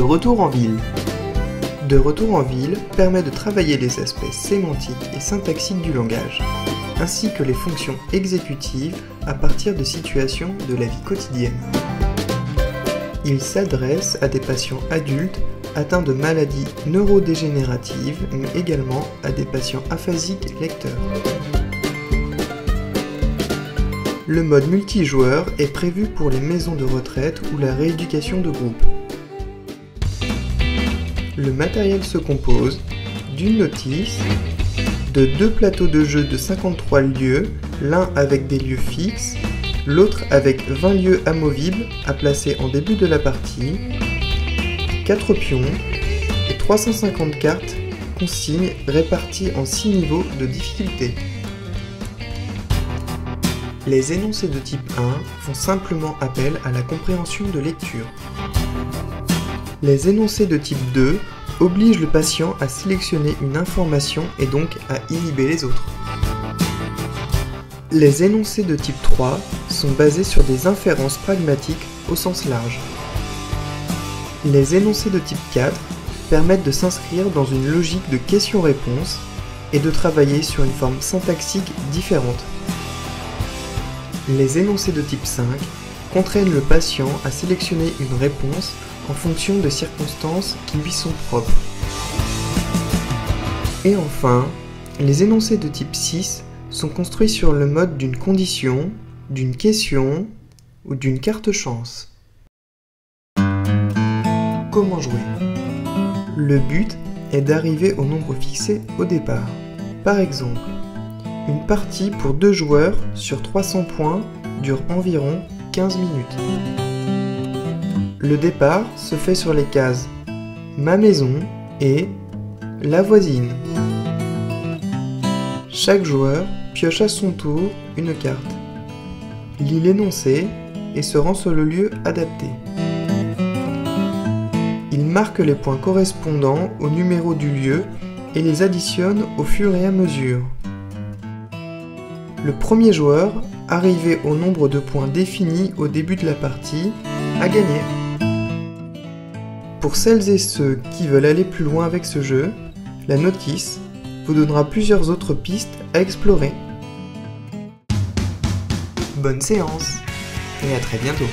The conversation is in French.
retour en ville. De retour en ville permet de travailler les aspects sémantiques et syntaxiques du langage, ainsi que les fonctions exécutives à partir de situations de la vie quotidienne. Il s'adresse à des patients adultes atteints de maladies neurodégénératives, mais également à des patients aphasiques lecteurs. Le mode multijoueur est prévu pour les maisons de retraite ou la rééducation de groupe. Le matériel se compose d'une notice, de 2 plateaux de jeu de 53 lieux, l'un avec des lieux fixes, l'autre avec 20 lieux amovibles à placer en début de la partie, 4 pions et 350 cartes consignes réparties en 6 niveaux de difficulté. Les énoncés de type 1 font simplement appel à la compréhension de lecture. Les énoncés de type 2 obligent le patient à sélectionner une information et donc à inhiber les autres. Les énoncés de type 3 sont basés sur des inférences pragmatiques au sens large. Les énoncés de type 4 permettent de s'inscrire dans une logique de questions-réponses et de travailler sur une forme syntaxique différente. Les énoncés de type 5 contraignent le patient à sélectionner une réponse en fonction des circonstances qui lui sont propres. Et enfin, les énoncés de type 6 sont construits sur le mode d'une condition, d'une question ou d'une carte chance. Comment jouer? Le but est d'arriver au nombre fixé au départ. Par exemple, une partie pour 2 joueurs sur 300 points dure environ 15 minutes. Le départ se fait sur les cases « Ma maison » et « La voisine ». Chaque joueur pioche à son tour une carte, lit l'énoncé et se rend sur le lieu adapté. Il marque les points correspondants au numéro du lieu et les additionne au fur et à mesure. Le premier joueur, arrivé au nombre de points définis au début de la partie, a gagné. Pour celles et ceux qui veulent aller plus loin avec ce jeu, la notice vous donnera plusieurs autres pistes à explorer. Bonne séance et à très bientôt.